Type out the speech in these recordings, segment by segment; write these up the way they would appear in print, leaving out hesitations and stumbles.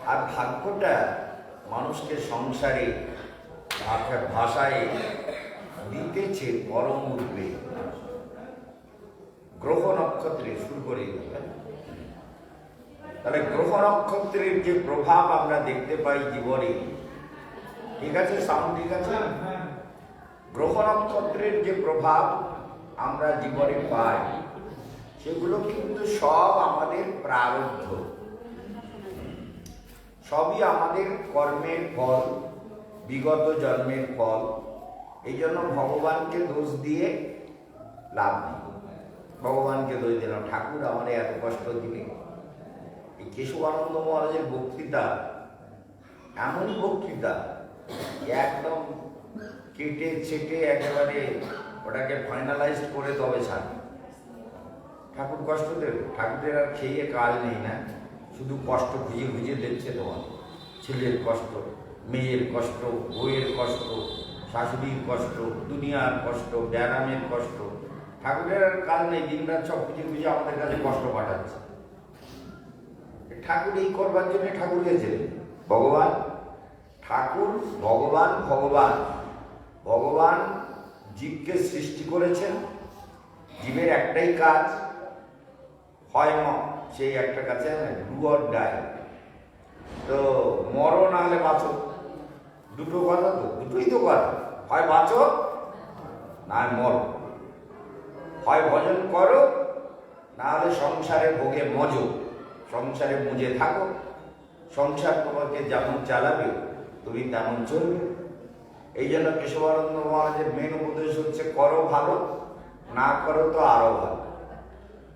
আর ভাগ্যটা মানুষকে সংসারে ভাষায় দিতেছে পরম উদ্বেগ। গ্রহ নক্ষত্রে শুরু করে দেবেন। তাহলে গ্রহ নক্ষত্রের যে প্রভাব আমরা দেখতে পাই জীবনে, ঠিক আছে? সাউন্ড ঠিক আছে? গ্রহ নক্ষত্রের যে প্রভাব আমরা জীবনে পাই সেগুলো কিন্তু সব আমাদের প্রারব্ধ, সবই আমাদের কর্মের ফল, বিগত জন্মের ফল। এই জন্য ভগবানকে দোষ দিয়ে লাভ নেই। ভগবানকে দোষ দিলাম, ঠাকুর আমার এত কষ্ট দিলে। এই কেশবানন্দ মহারাজের বক্তৃতা এমনই বক্তৃতা, একদম কেটে ছেটে একেবারে ওটাকে ফাইনালাইজ করে তবে ছাড়ে। ঠাকুর কষ্ট দেবে, ঠাকুরের আর খেয়ে কাজ নেই না, শুধু কষ্ট খুঁজে খুঁজে দিচ্ছে তোমার। ছেলের কষ্ট, মেয়ের কষ্ট, বউয়ের কষ্ট, শাশুড়ির কষ্ট, দুনিয়ার কষ্ট, ব্যারামের কষ্ট। ঠাকুরের আর কাজ নেই, দিনরাত সব খুঁজে খুঁজে আমাদের কাছে কষ্ট পাঠাচ্ছে। ঠাকুর এই করবার জন্য ঠাকুর গেছিলেন। ভগবান ঠাকুর, ভগবান ভগবান ভগবান জীবকে সৃষ্টি করেছেন। জীবের একটাই কাজ, হয় সেই একটা কাছে ডু অর ডাই। তো মরো না হলে বাঁচো, দুটো কথা তো, দুটোই তো কথা। হয় বাঁচো না মরো, হয় ভজন করো না হলে সংসারে ভোগে মজো, সংসারে মুজে থাকো। সংসার তোমাকে যেমন চালাবে তুমি তেমন চলবে। এই জন্য কেশবানন্দ মহারাজের মেন উপদেশ হচ্ছে করো ভালো, না করো তো আরো ভালো।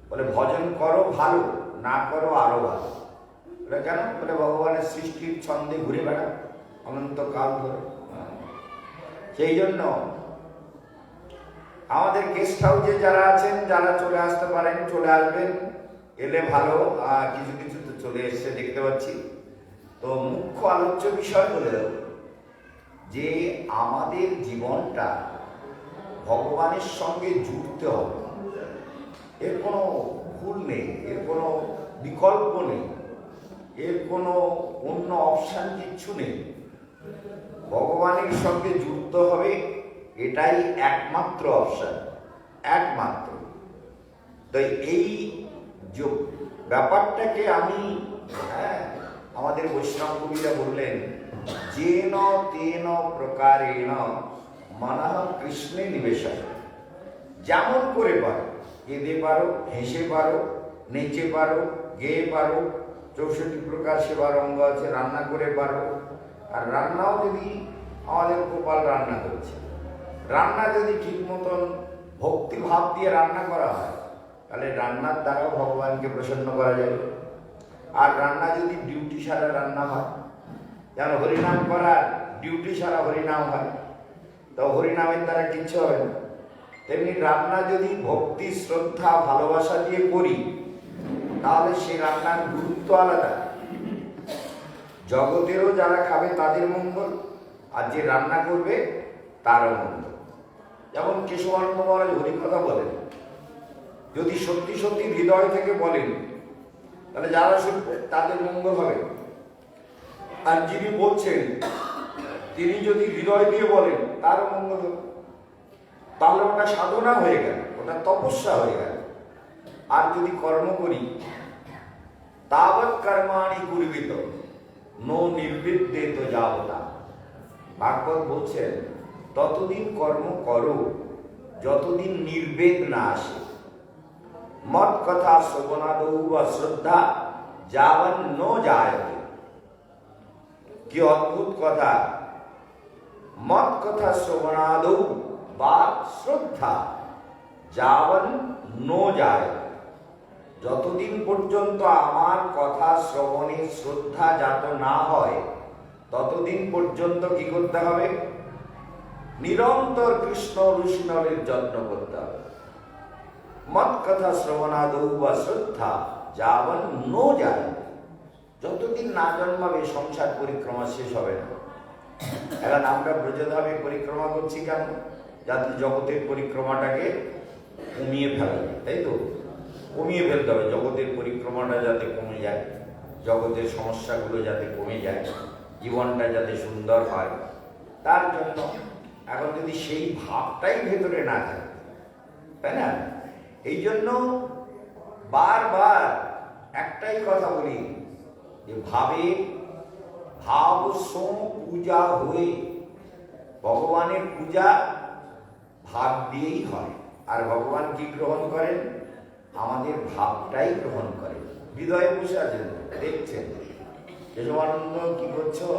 বলে ভজন করো ভালো, না করো আরো ভালো। বলে কেন? বলে ভগবানের সৃষ্টির ছন্দে ঘুরে বেড়া অনন্তকাল ধরে। সেই জন্য আমাদের গেস্ট হাউসে যারা আছেন, যারা চলে আসতে পারেন চলে আসবেন, এলে ভালো। আর কিছু কিছু তো চলে এসছে দেখতে পাচ্ছি। তো মুখ্য আলোচ্য বিষয় হলো যে আমাদের জীবনটা ভগবানের সঙ্গে জুড়তে হবে। এর কোনো ভুল নেই, এর কোনো বিকল্প নেই, এর কোনো অন্য অপশান কিচ্ছু নেই। ভগবানের সঙ্গে যুক্ত হবে, এটাই একমাত্র অপশান, একমাত্র। তো এই যে ব্যাপারটাকে আমি আমাদের বৈষ্ণব কবিরা বললেন, যেন তেন প্রকারেণ মনঃ কৃষ্ণে নিবেশন। যেমন করে পারো, কেঁদে পারো, হেসে পারো, নেচে পারো, গেয়ে পারো, 64 প্রকার সেবার অঙ্গ আছে, রান্না করে পারো। আর রান্নাও যদি আমাদের গোপাল রান্না করছে, রান্না যদি ঠিক মতন ভক্তি ভাব দিয়ে রান্না করা হয় তাহলে রান্নার দ্বারাও ভগবানকে প্রসন্ন করা যাবে। আর রান্না যদি ডিউটি সারা রান্না হয়, যেন হরিনাম করার ডিউটি সারা হরিনাম হয়, তো হরিনামের দ্বারা কিচ্ছু হবে না। তেমনি রান্না যদি ভক্তি, শ্রদ্ধা, ভালোবাসা দিয়ে করি তাহলে সে রান্নার গুরুত্ব আলাদা। জগতেরও যারা খাবে তাদের মঙ্গল, আর যে রান্না করবে তারও মঙ্গল। যেমন কেশবানন্দ মহারাজ হরিকথা বলেন, যদি সত্যি সত্যি হৃদয় থেকে বলেন তাহলে যারা শুনবে তাদের মঙ্গল হবে। আর যিনি বলছেন তিনি যদি হৃদয় দিয়ে বলেন তারও মঙ্গল হবে। তাহলে ওটা সাধনা হয়ে গেল, ওটা তপস্যা হয়ে গেল। আর যদি কর্ম করি, তাবৎ কর্মাণি কুর্বিত নো নির্বিদ্যেত যাবতা। ভাগবত বলছেন ততদিন কর্ম করো যতদিন নির্বেদ না আসে। মত কথা শ্রবণাদৌ বা শ্রদ্ধা যাবন ন জায়তে। কি অদ্ভুত কথা! মত কথা শ্রবণাদৌ বা শ্রদ্ধা যাবন ন জায়তে। যতদিন পর্যন্ত আমার কথা শ্রবণে শ্রদ্ধা জাত না হয় ততদিন পর্যন্ত কি করতে হবে? নিরন্তর কৃষ্ণ রুষিনলের যত্ন করতে হবে। মত কথা শ্রবণাদৌ বা শ্রদ্ধা যাবন ন যায়। যতদিন না জন্মাবে সংসার পরিক্রমা শেষ হবে না। এখন আমরা ব্রজধামে পরিক্রমা করছি কেন? যাতে জগতের পরিক্রমাটাকে কমিয়ে ফেলা যায়, তাই তো? কমিয়ে ফেলতে হবে, জগতের পরিক্রমাটা যাতে কমে যায়। জগতের সমস্যাগুলো যাতে কমে যায়, জীবনটা যাতে সুন্দর হয়, তার জন্য এখন যদি সেই ভাবটাই ভেতরে না থাকে, তাই না? এই জন্য বারবার একটাই কথা বলি যে ভাব সোম পূজা হয়ে, ভগবানের পূজা ভাব দিয়েই হয়। আর ভগবান কি গ্রহণ করেন? আমাদের ভাবটাই গ্রহণ করেন। হৃদয়ে বসে আছেন, দেখছেন কেশবানন্দ কি করছো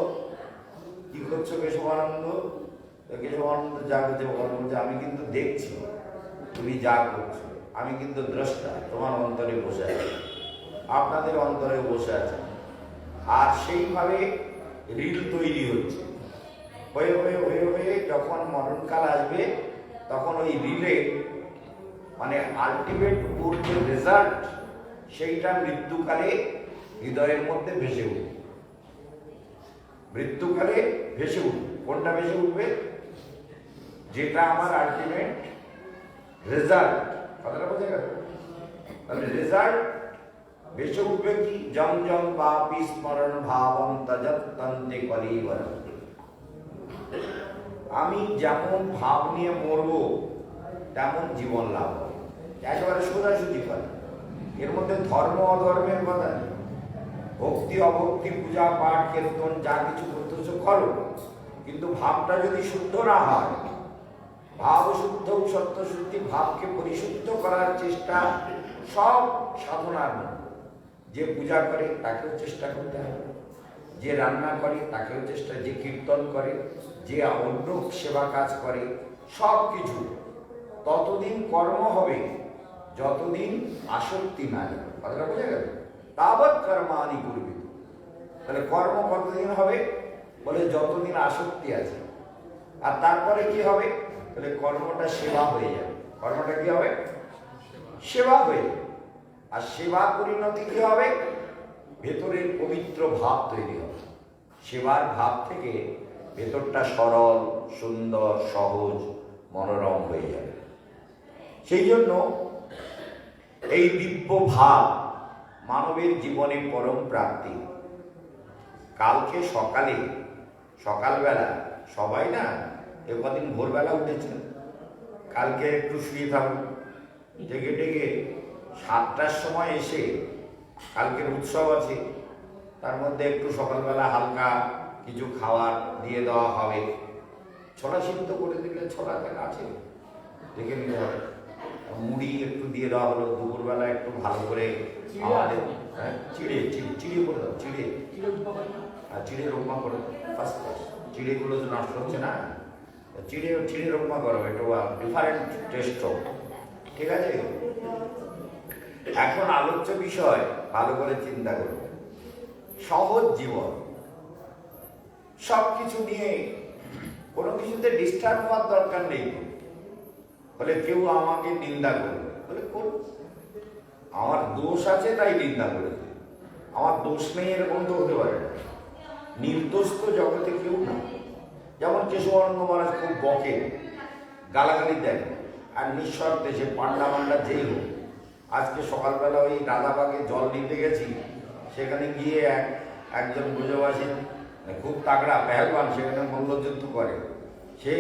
কেশবানন্দ? কেশবানন্দ যা করছে ভগবান বলছে, আমি কিন্তু দেখছি তুমি যা করছো, আমি কিন্তু দ্রষ্টা, তোমার অন্তরে বসে আছি, আপনাদের অন্তরে বসে আছে। আর সেইভাবে রিল তৈরি হচ্ছে, হয়ে হয়ে হয়ে হয়ে যখন মরণকাল আসবে, তখন ওই রিলে মানে আলটিমেট যে রেজাল্ট, সেইটা মৃত্যুকালে হৃদয়ের মধ্যে ভেসে উঠবে। মৃত্যুকালে ভেসে উঠবে। কোনটা ভেসে উঠবে? যেটা আমার আলটিমেট রেজাল্ট। কথাটা বোঝা গেল? তাহলে রেজাল্ট ভেসে উঠবে কি? জম জম পাপি স্মরণ ভাবম তজত তন্তে কলিবর। আমি যেমন ভাব নিয়ে মরবো, তেমন জীবন লাভ হবে। একেবারে সোজাসুজি কথা, এর মধ্যে ধর্ম অধর্মের কথা নেই। ভক্তি অভক্তি, পূজা পাঠ কীর্তন যা কিছু করতেছো করো, কিন্তু ভাবটা যদি শুদ্ধ না হয়, ভাব শুদ্ধ সত্য শুদ্ধি, ভাবকে পরিশুদ্ধ করার চেষ্টা সব সাধনার মধ্যে। যে পূজা করে তাকেও চেষ্টা করতে হবে, যে রান্না করে তাকেও চেষ্টা, যে কীর্তন করে, যে অন্য সেবা কাজ করে, সব কিছু ততদিন কর্ম হবে যতদিন আসক্তি না যাবে। কথাটা বোঝা গেল? তাবৎ কর্মানি করবি। তাহলে কর্ম কতদিন হবে? বলে যতদিন আসক্তি আছে। আর তারপরে কি হবে? তাহলে কর্মটা সেবা হয়ে যাবে। কর্মটা কি হবে? সেবা হয়ে যাবে। আর সেবা পরিণতি কি হবে? ভেতরের পবিত্র ভাব তৈরি হবে। সেবার ভাব থেকে ভেতরটা সরল, সুন্দর, সহজ, মনোরম হয়ে যাবে। সেই জন্য এই দিব্য ভাব মানবের জীবনে পরম প্রাপ্তি। কালকে সকালবেলা সবাই না এ কদিন ভোরবেলা উঠেছেন, কালকে একটু শুয়ে থাকুন, ডেকে ডেকে 7টার সময় এসে, কালকের উৎসব আছে, তার মধ্যে একটু সকালবেলা হালকা কিছু খাবার দিয়ে দেওয়া হবে। ছোলা সিদ্ধ করে দিলে ছোলাতে আছে, দেখে নিতে হবে। মুড়ি একটু দিয়ে দেওয়া হলো। দুপুরবেলা একটু ভালো করে আমাদের চিড়ে করে দাও, চিড়ে রোপমা করে দাও, ফার্স্ট ক্লাস। চিড়েগুলো তো নষ্ট হচ্ছে না, চিড়ে রোপমা করো, একটু ডিফারেন্ট টেস্ট হোক, ঠিক আছে? এখন আলোচ্য বিষয় ভালো করে চিন্তা করবে। সহজ জীবন, সব কিছু নিয়ে কোনো কিছুতে ডিস্টার্ব হওয়ার দরকার নেই। বলে কেউ আমাকে নিন্দা করবে, বলে করুন, আমার দোষ আছে তাই নিন্দা করেছে, আমার দোষ নেই এরকম তো হতে পারে না। নির্দোষ তো জগতে কেউ না। যেমন কেশবানন্দ মহারাজ খুব বকে, গালাগালি দেয়, আর নিঃশর্তে সে পান্ডা মান্ডা যেই হোক। আজকে সকালবেলা ওই রাধাবাগে জল নিতে গেছি, সেখানে গিয়ে একজন ব্রজবাসী খুব তাগড়া পেহলবান, সেখানে মল্লযুদ্ধ করে। সে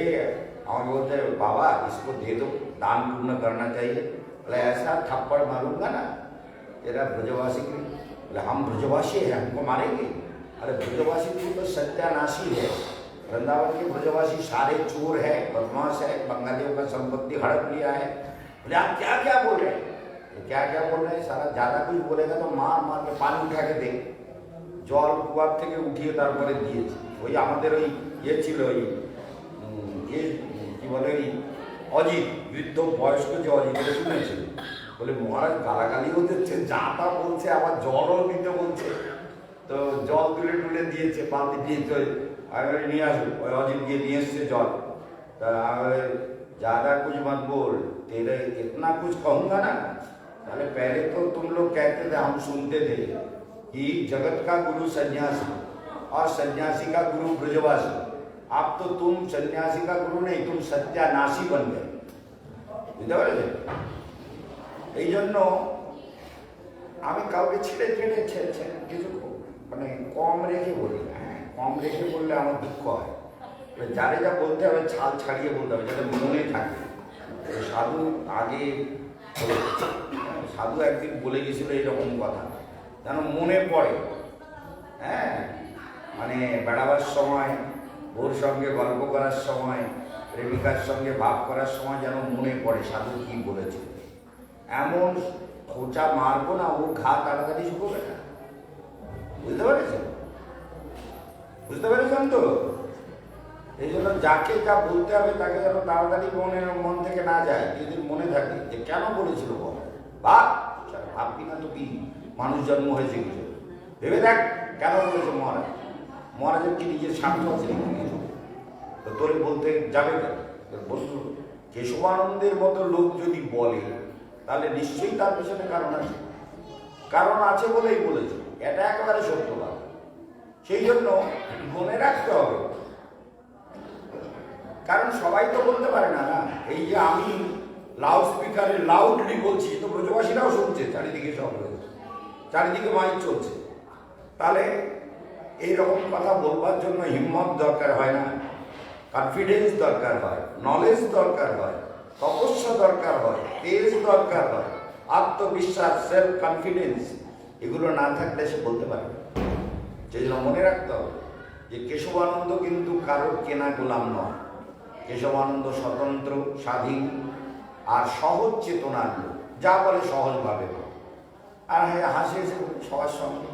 আমাকে বলতে, बाबा इसको दे दो, दान पूर्ण करना चाहिए। बोले ऐसा थप्पड़ मारूंगा ना तेरा ब्रजवासी की। बोले हम ब्रजवासी हैं, हमको मारेंगे? अरे ब्रजवासी तो सत्यानाशी है, वृंदावन के ब्रजवासी सारे चोर है, बदमाश है, बंगालियों का संपत्ति हड़प लिया है। बोले आप क्या क्या बोल रहे हैं? क्या क्या बोल रहे हैं? सारा ज्यादा कुछ बोलेगा तो मार मार के पानी उठा के दे। জল কুয়ার থেকে উঠিয়ে তারপরে দিয়েছি। ওই আমাদের ওই ছিল, ওই কি বলে, ওই অজিত, বৃদ্ধ বয়স্ক যে অজিত, এটা শুনেছিল। বলে মহারাজ গালাগালিও দিচ্ছে, যা তা বলছে, আবার জলও দিতে বলছে। তো জল তুলে টুলে দিয়েছে, বালতি দিয়েছে, আমি নিয়ে আসুন। ওই অজিত গিয়ে নিয়ে এসছে জল। তা ज्यादा कुछ मत बोल, तेरे इतना कुछ कहूंगा ना, पहले पहले तो तुम लोग कहते थे, हम सुनते थे कि जगत का गुरु सन्यासी और सन्यासी का गुरु ब्रजवासी। अब तो तुम सन्यासी का गुरु नहीं, तुम सत्यानाशी बन गए। বুঝতে পারলে? এই জন্য আমি কাউকে ছেড়ে কিছু মানে কম রেখে বলি না, হ্যাঁ কম রেখে বললে আমার দুঃখ হয়। যারে যা বলতে হবে ছাল ছাড়িয়ে বলতে হবে, যাতে মনে থাকে। সাধু আগে সাধু একদিন বলে গেছিল এরকম কথা যেন মনে পড়ে। হ্যাঁ, মানে বেড়াবার সময়, ওর সঙ্গে গল্প করার সময়, প্রেমিকার সঙ্গে ভাব করার সময় যেন মনে পড়ে সাধু কি বলেছে। এমন খোঁচা মারবো না, ও ঘা তাড়াতাড়ি শুকোবে না। বুঝতে পেরেছেন? বুঝতে পেরেছেন তো? এই জন্য যাকে যা বলতে হবে তাকে যেন তাড়াতাড়ি মন থেকে না যায়। যদি মনে থাকে যে কেন বলেছিল বল, ভাববি না তো কি মানুষ জন্ম হয়েছে কিছু ভেবে দেখ কেন বলেছে মহারাজ। মহারাজের কি নিজের স্বার্থ আছে কিছু? তো তোরে বলতে যাবে কেন? বন্ধু কেশবানন্দের মতো লোক যদি বলে তাহলে নিশ্চয়ই তার পেছনে কারণ আছে। কারণ আছে বলেই বলেছে, এটা একেবারে সত্য কথা। সেই জন্য মনে রাখতে হবে, কারণ সবাই তো বলতে পারে না। না, এই যে আমি লাউড স্পিকারে লাউডলি বলছি তো ব্রজবাসীরাও শুনছে, চারিদিকে সব রয়েছে, চারিদিকে মাইক চলছে। তাহলে এইরকম কথা বলবার জন্য হিম্মত দরকার হয় না, কনফিডেন্স দরকার হয়, নলেজ দরকার হয়, তপস্যা দরকার হয়, তেজ দরকার হয়, আত্মবিশ্বাস, সেলফ কনফিডেন্স, এগুলো না থাকলে সে বলতে পারে না। সেই জন্য মনে রাখতে হবে যে কেশবানন্দ কিন্তু কারোর কেনা গোলাম নয়। কেশবানন্দ স্বতন্ত্র, স্বাধীন আর সহজ চেতনার লোক, যা বলে সহজভাবে। আর হ্যাঁ হাসে সবার সঙ্গে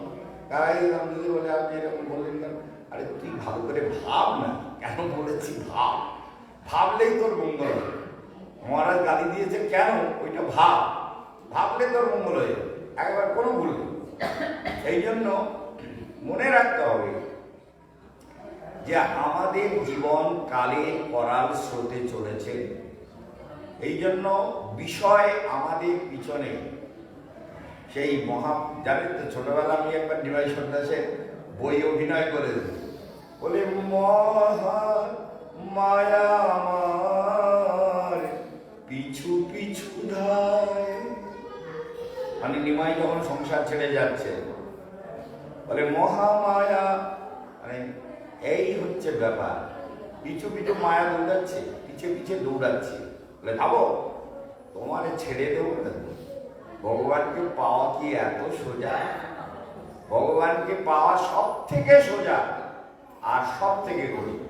তারাই এরকম যদি বলে আপনি এরকম বললেন কেন? আরে তুই ভালো করে ভাব না, কেন বলেছি ভাব, ভাবলেই তোর মঙ্গল হবে। মহারাজ গালি দিয়েছে কেন, ওইটা ভাব, ভাবলে তোর মঙ্গল হয়ে যাবে, একবার কোনো ভুল নেই। এই জন্য মনে রাখতে হবে যে আমাদের জীবন কালে করাল স্রোতে চলেছে। এই জন্য বিষয় আমাদের পিছনে সেই জানেন তো, ছোটবেলা আমি একবার নিমাই সন্ন্যাসের বই অভিনয় করে দেব, বলে মহা মায়া আমার পিছু পিছু ধায়। মানে নিমাই যখন সংসার ছেড়ে যাচ্ছে বলে মহামায়া, মানে এই হচ্ছে ব্যাপার, পিছু পিছু মায়া দৌড়াচ্ছে, পিছে পিছে দৌড়াচ্ছে। বলে ভাবো তোমার ছেড়ে দেবো না। ভগবানকে পাওয়া কি এত সোজা? ভগবানকে পাওয়া সব থেকে সোজা আর সব থেকে কঠিন।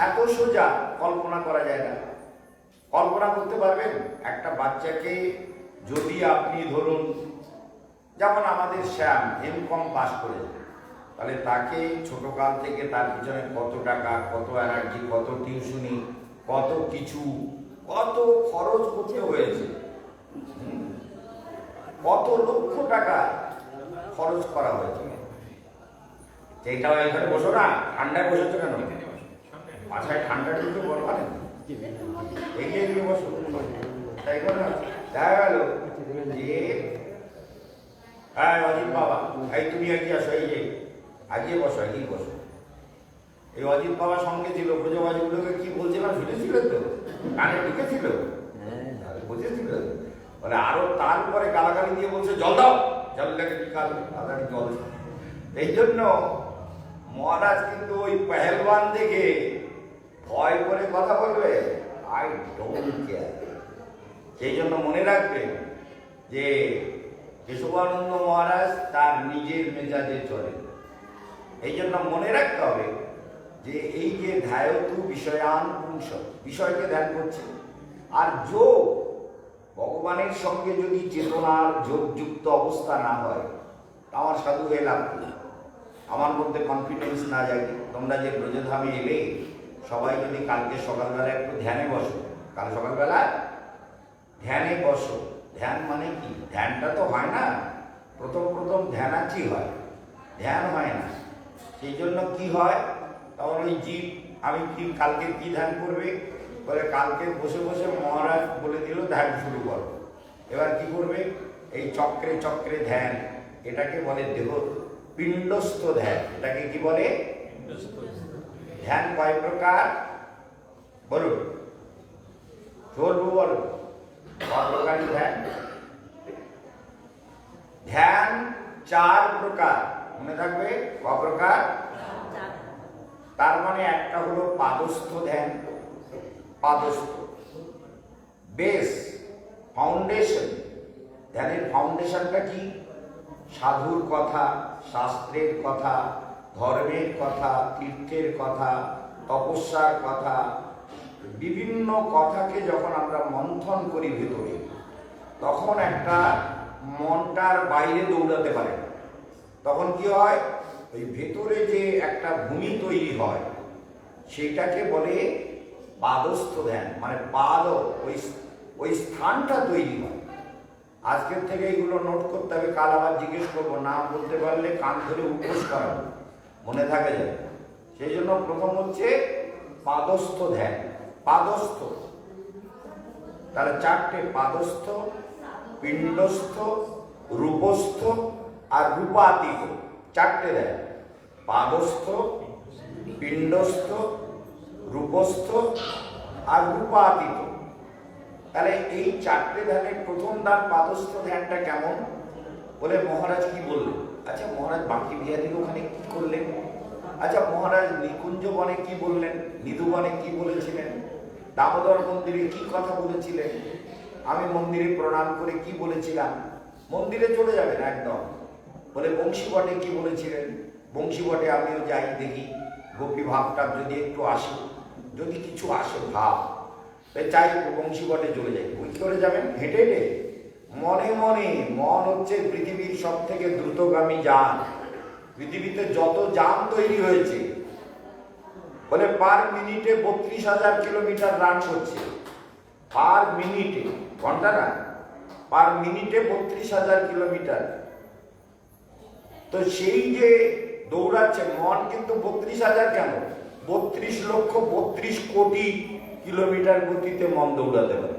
এত সোজা কল্পনা করা যায় না। কল্পনা করতে পারবেন একটা বাচ্চাকে যদি আপনি ধরুন, যেমন আমাদের শ্যাম এমকম পাস করে, তাহলে তাকে ছোটকাল থেকে তার পিছনে কত টাকা, কত এনার্জি, কত টিউশনি, কত কিছু, কত খরচ করতে হয়েছে, কত লক্ষ টাকা খরচ করা হয়েছে। সেইটা এখানে বসো না, ঠান্ডায় বসেছো কেন? বাসায় ঠান্ডা কিন্তু বলবেন, এগিয়ে দিয়ে বসো। তাই করে না দেখা গেল যে হ্যাঁ অজিত বাবা, এই তুমি এগিয়ে আসো, এই যে আগিয়ে বসো, এগিয়ে বসো। এই অজিত বাবার সঙ্গে ছিল, ব্রজবাসীগুলোকে কি বলছিলাম শুনেছিল তো, কানে ঢুকেছিল, বুঝেছিল। বলে আরো তারপরে গালাগালি দিয়ে বলছে জল দাও, জল লেগে বিকাল তাড়াতাড়ি জল। এই জন্য মহারাজ কিন্তু ওই পেহেলবান দেখে ভয় করে কথা বলবে, আই ডোন্ট কেয়ার। সেই জন্য মনে রাখবেন যে কেশবানন্দ মহারাজ তার নিজের মেজাজে চলে। এই জন্য মনে রাখতে হবে যে এই যে ধ্যায়তু বিষয়ান পুংস, বিষয়কে ধ্যান করছে, আর যোগ ভগবানের সঙ্গে যদি চেতনার যোগযুক্ত অবস্থা না হয়, আমার সাধু হয়ে লাভ নেই। আমার মধ্যে কনফিডেন্স না জাগে। তোমরা যে ব্রজধামে এলে সবাই যদি কালকে সকালবেলা একটু ধ্যানে বসো, কাল সকালবেলা ধ্যানে বসো। ধ্যান মানে কি? ধ্যানটা তো হয় না, প্রথম ধ্যানাচি হয়, ধ্যান হয় না। সেই জন্য কি হয়, তখন ওই জীব আমি কি কালকে কি ধ্যান করবে বলে, কালকে বসে বসে মহারাজ বলে দিল ধ্যান শুরু করো। এবার কি করবে, এই চক্রে চক্রে ধ্যান, এটাকে বলে দেহ পিণ্ডস্থ ধ্যান। এটাকে কি বলে? ধ্যান কয় প্রকার বলুন, চলবো বলো, কয় প্রকার ধ্যান? ধ্যান 4 প্রকার। মনে থাকবে কপ্রকার। তার মানে একটা হলো পাদস্থ ধ্যান, পাদস্থ বেস, ফাউন্ডেশন। ধ্যানের ফাউন্ডেশনটা কি? সাধুর কথা, শাস্ত্রের কথা, ধর্মের কথা, তীর্থের কথা, তপস্যার কথা, বিভিন্ন কথাকে যখন আমরা মন্থন করি ভেতরে, তখন একটা মনটার বাইরে দৌড়াতে পারে না। তখন কি হয়? ওই ভেতরে যে একটা ভূমি তৈরি হয় সেটাকে বলে পাদস্থ ধ্যান, মানে পাদ, ওই স্থানটা তৈরি হয়। আজকের থেকে এগুলো নোট করতে হবে, কাল আবার জিজ্ঞেস করবো, না বলতে পারলে কান ধরে উপোস করাবো, মনে থাকে যাবে। সেই জন্য প্রথম হচ্ছে পাদস্থ ধ্যান। পাদস্থ, তাহলে চারটে: পাদস্থ, পিণ্ডস্থ, রূপস্থ আর রূপাতীত। চারটে ধ্যান: পাদস্থ, পিণ্ডস্থ, রূপস্থ আর রূপাতীত। তাহলে এই চারটে ধ্যানের প্রথম ধ্যান পাদস্থ ধ্যানটা কেমন? বলে মহারাজ কি বললেন? আচ্ছা মহারাজ বাকি বিহারীর ওখানে কি করলেন? আচ্ছা মহারাজ নিকুঞ্জ বনে কি বললেন? নিধু বনে কি বলেছিলেন? দামোদর মন্দিরে কি কথা বলেছিলেন? আমি মন্দিরে প্রণাম করে কি বলেছিলাম? মন্দিরে চলে যাবেন একদম। বলে বংশী বটে কি বলেছিলেন? বংশী বটে আমিও যাই, দেখি গোপী ভাবটা যদি একটু আসে, যদি কিছু আসে ভাব, চাই বংশী বটে চলে যাই। ওই করে যাবেন হেঁটে হেঁটে? মনে মনে। মন হচ্ছে পৃথিবীর সব থেকে দ্রুতগামী যান। পৃথিবীতে যত যান তৈরি হয়েছে, বলে পার মিনিটে 32,000 কিলোমিটার রান করছে। পার মিনিটে, ঘন্টা না, পার মিনিটে 32,000 কিলোমিটার। তো সেই যে দৌড়াচ্ছে মন, কিন্তু 32,000 কেন, 32,32,00,000 কিলোমিটার গতিতে মন দৌড়াতে পারে,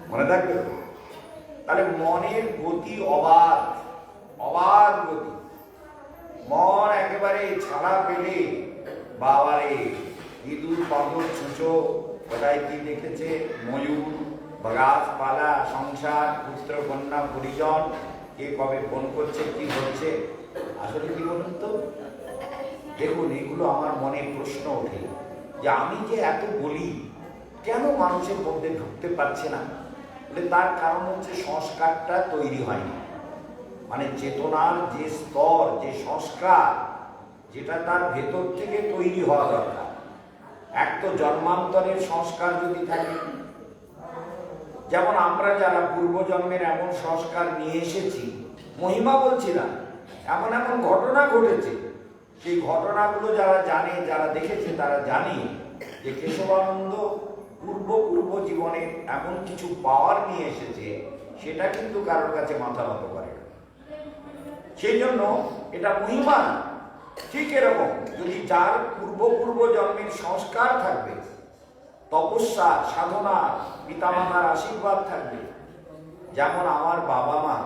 মনে থাকবে। তাহলে মনের গতি অবাধ, অবাধ গতি। মন একেবারে ছাড়া পেলে, বাবারে, ইঁদুর, পাথর, ছুঁচো, কোথায় কি দেখেছে, ময়ূর, গাছপালা, সংসার, পুত্র, কন্যা, পরিজন, কে কবে ফোন করছে, কি হচ্ছে, আসলে কি বলুন তো? দেখুন, এগুলো আমার মনে প্রশ্ন ওঠে যে আমি যে এত বলি, কেন মানুষের মধ্যে ঢুকতে পারছে না? তার কারণ হচ্ছে সংস্কারটা তৈরি হয়নি। মানে চেতনার যে স্তর, যে সংস্কার, যেটা তার ভেতর থেকে তৈরি হওয়া দরকার। এক তো জন্মান্তরের সংস্কার যদি থাকে, যেমন আমরা যারা পূর্বজন্মের এমন সংস্কার নিয়ে এসেছি, মহিমা বলছি না, এমন এমন ঘটনা ঘটেছে, সেই ঘটনাগুলো যারা জানে, যারা দেখেছে, তারা জানে যে কেশবানন্দ পূর্ব জীবনে এমন কিছু পাওয়ার নিয়ে এসেছে, সেটা কিন্তু কারোর কাছে মাথা নত করে না। সেই জন্য এটা মহিমা না। ঠিক এরকম যদি যার পূর্ব জন্মের সংস্কার থাকবে, তপস্যা, সাধনা, পিতামাতার আশীর্বাদ থাকবে, যেমন আমার বাবা মা,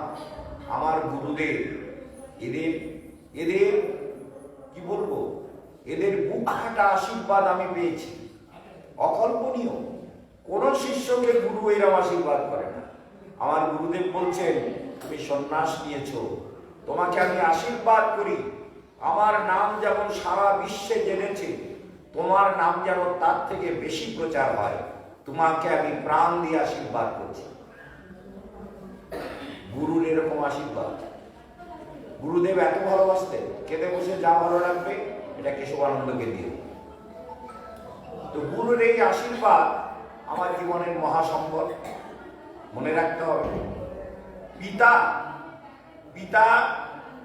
আমার গুরুদেব, এদের কি বলবো, এদের বুক ফাটা আশীর্বাদ আমি পেয়েছি, অকল্পনীয়। কোন শিষ্যকে গুরু এরম আশীর্বাদ করে না। আমার গুরুদেব বলছেন, তুমি সন্ন্যাস নিয়েছো, তোমাকে আমি আশীর্বাদ করি, আমার নাম যেমন সারা বিশ্বে জেনেছে, তোমার নাম যেন তার থেকে বেশি প্রচার হয়, তোমাকে আমি প্রাণ দিয়ে আশীর্বাদ করছি। গুরুর এরকম আশীর্বাদ। গুরুদেব এত ভালোবাসতেন, খেতে বসে যা ভালো লাগবে এটা কেশবানন্দকে দিয়ে। তো গুরুর এই আশীর্বাদ আমার জীবনের মহাসম্পদ, মনে রাখতে হবে। পিতা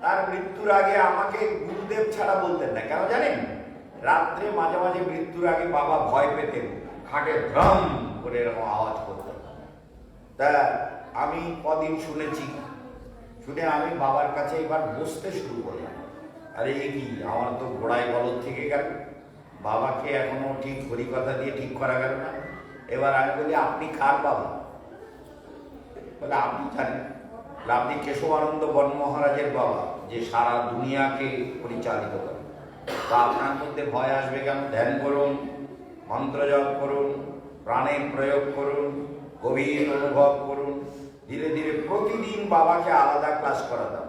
তার মৃত্যুর আগে আমাকে গুরুদেব ছাড়া বলতেন না। কেন জানেন? রাত্রে মাঝে মাঝে মৃত্যুর আগে বাবা ভয় পেতেন, খাটে ভ্রম করে এরকম আওয়াজ করতেন। তা আমি কদিন শুনেছি, শুনে আমি বাবার কাছে এবার বসতে শুরু করলাম। আরে এ কি, আমার তো ঘোড়ায় বলদ থেকে গেল, বাবাকে এখনো ঠিক হরিকথা দিয়ে ঠিক করা গেল না। এবার আমি বলি, আপনি কার বাবা? বলে, আপনি জানেন, আপনি কেশবানন্দ বন মহারাজের বাবা, যে সারা দুনিয়াকে পরিচালিত করে। তা আপনার মধ্যে ভয় আসবে কেন? ধ্যান করুন, মন্ত্র জপ করুন, প্রাণের প্রয়োগ করুন, গভীর অনুভব করুন। ধীরে ধীরে প্রতিদিন বাবাকে আলাদা ক্লাস করাতাম।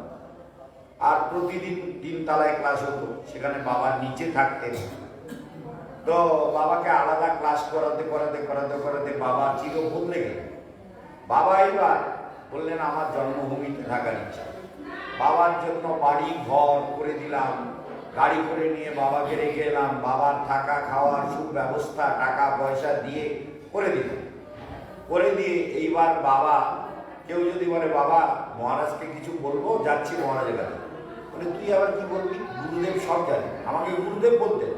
আর প্রতিদিন 3 তলায় ক্লাস হতো, সেখানে বাবা নিচে থাকতেন। তো বাবাকে আলাদা ক্লাস করাতে করাতে করাতে করাতে বাবা চির বদলে গেলেন। বাবা এবার বললেন আমার জন্মভূমিতে থাকার ইচ্ছা। বাবার জন্য বাড়ি ঘর করে দিলাম, গাড়ি করে নিয়ে বাবাকে রেখে এলাম, বাবার থাকা খাওয়ার সুব্যবস্থা টাকা পয়সা দিয়ে করে দিলাম। করে দিয়ে এইবার বাবা, কেউ যদি বলে বাবা মহারাজকে কিছু বলবো, যাচ্ছি মহারাজের কাছে, বলে তুই আবার কি বলবি? গুরুদেব সব জানে, আমাকে গুরুদেব বলতেন।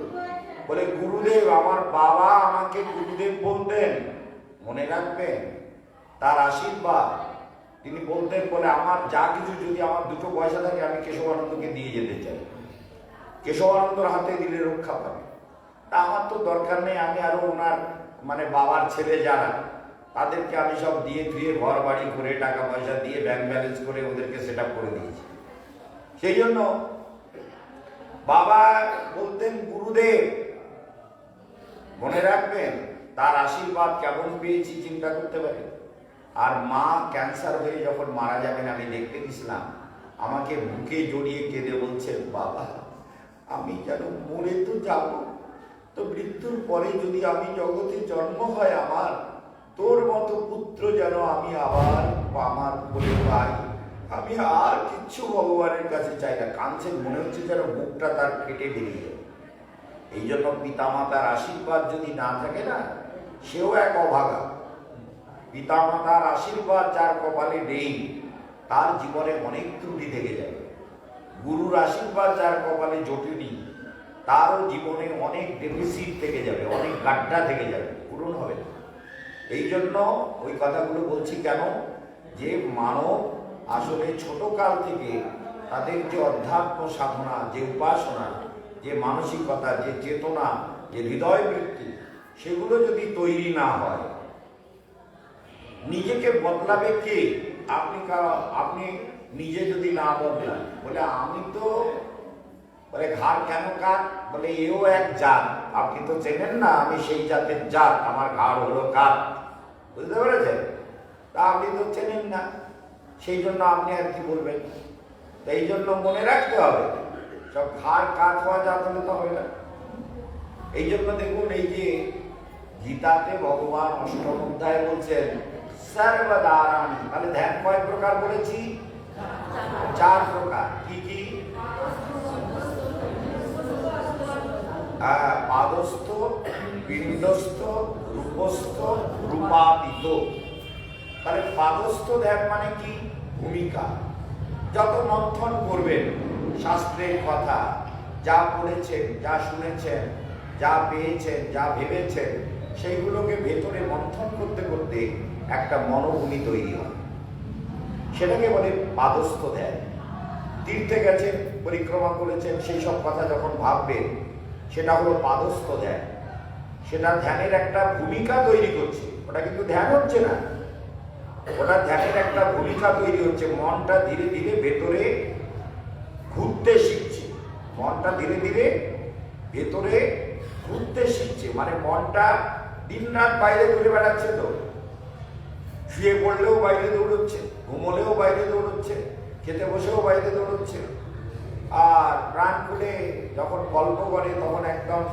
বলে গুরুদেব, আমার বাবা আমাকে গুরুদেব বলতেন, মনে রাখবেন তার আশীর্বাদ। তিনি বলতেন বলে আমার যা কিছু যদি আমার 2 পয়সা থাকে আমি কেশবানন্দকে দিয়ে যেতে চাই, কেশবানন্দর হাতে দিলে রক্ষা পাবে। তা আমার তো দরকার নেই, আমি আরো ওনার মানে বাবার ছেলে যারা তাদেরকে আমি সব দিয়ে ধুয়ে ঘর বাড়ি করে টাকা পয়সা দিয়ে ব্যাংক ব্যালেন্স করে ওদেরকে সেট আপ করে দিয়েছি। সেই জন্য বাবা বলতেন গুরুদেব, মনে রাখবেন তার আশীর্বাদ কেমন পেয়েছি চিন্তা করতে পারেন। আর মা ক্যান্সার হয়ে যখন মারা যাবেন আমি দেখতে গেছিলাম, আমাকে বুকে জড়িয়ে কেঁদে বলছেন বাবা আমি যেন মরে তো যাব, তো মৃত্যুর পরে যদি আমি জগতে জন্ম হয় আমার, তোর মতো পুত্র যেন আমি আবার আমার বলে পাই, আমি আর কিচ্ছু ভগবানের কাছে চাই না। কাঁদছেন, মনে হচ্ছে যেন বুকটা তার কেটে বেরিয়ে যায়। এই জন্য পিতামাতার আশীর্বাদ যদি না থাকে না, সেও এক অভাগা। পিতামাতার আশীর্বাদ যার কপালে নেই তার জীবনে অনেক ত্রুটি থেকে যাবে। গুরুর আশীর্বাদ যার কপালে জোটেনি তারও জীবনে অনেক ডেফিসিট থেকে যাবে, অনেক গাড্ডা থেকে যাবে, পূরণ হবে না। এই জন্য ওই কথাগুলো বলছি কেন, যে মানব আসলে ছোট কাল থেকে তাদের যে অধ্যাত্ম সাধনা, যে উপাসনা, যে মানসিকতা, যে চেতনা, যে হৃদয় বৃত্তি, সেগুলো যদি তৈরি না হয়, নিজেকে বদলাবে কে? আপনি নিজে যদি না বদলান, বলে আমি তো, বলে ঘাড় কেন কাক, বলে এও এক জাত, আপনি তো চেনেন না আমি সেই জাতের জাত, আমার ঘাড় হলো কাক, বুঝতে পেরেছেন? তা আপনি তো চেনেন না, সেই জন্য আপনি আর কি বলবেন? এই জন্য মনে রাখতে হবে, সব ঘাড় কাক হওয়া জাত হলে তো হবে না। এই জন্য দেখুন, এই যে গীতাতে ভগবান 8ম অধ্যায়ে বলছেন সর্বদারাণি, তাহলে ধ্যান কয় প্রকার বলেছি? 4 প্রকার। কি কি? পাদস্থ, পিণ্ডস্থ, রূপস্থ, রূপাতীত। তাহলে পাদস্থ ধ্যান মানে কি? ভূমিকা। যত মন্থন করবেন শাস্ত্রের কথা, যা পড়েছেন, যা শুনেছেন, যা পেয়েছেন, যা ভেবেছেন, সেইগুলোকে ভেতরে মন্থন করতে করতে একটা মনোভূমি তৈরি হয়, সেটাকে বলে পাদস্থ ধ্যান। তীর্থে গেছেন, পরিক্রমা করেছেন, সেই সব কথা যখন ভাববেন, সেটা হলো পাদস্থ ধ্যান। সেটা ধ্যানের একটা ভূমিকা তৈরি করছে, ওটা কিন্তু ধ্যান হচ্ছে না, ওটা ধ্যানের একটা ভূমিকা তৈরি হচ্ছে। মনটা ধীরে ধীরে ভেতরে ঘুরতে শিখছে, মনটা ধীরে ধীরে ভেতরে ঘুরতে শিখছে। মানে মনটা দিন রাত বাইরে ঘুরে বেড়াচ্ছে, তো শুয়ে পড়লেও বাইরে দৌড়চ্ছে, ঘুমলেও বাইরে দৌড়চ্ছে, খেতে বসেও বাইরে দৌড়চ্ছে। আর প্রাণ খুলে যখন গল্প করে তখন একদম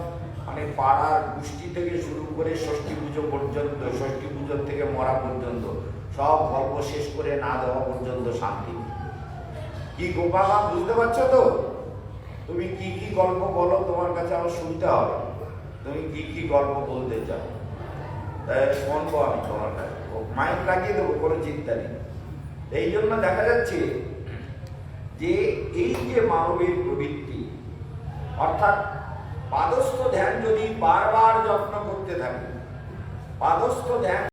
মানে পাড়ার গোষ্ঠী থেকে শুরু করে ষষ্ঠী পুজো পর্যন্ত, ষষ্ঠী পুজোর থেকে মরা পর্যন্ত সব গল্প শেষ করে না দেওয়া পর্যন্ত শান্তি। কি গোপা মা, বুঝতে পারছো তো? তুমি কি কি গল্প বলো, তোমার কাছে আমার শুনতে হবে, তুমি কি কি গল্প বলতে চাও, তাই শুনবো আমি তোমার কাছে, মাইক লাগিয়ে দেবো, কোনো চিন্তা নেই। এই জন্য দেখা যাচ্ছে যে এই যে মানবের প্রবৃত্তি, অর্থাৎ পাদস্থ ধ্যান যদি বারবার যত্ন করতে থাকে, পাদস্থ ধ্যান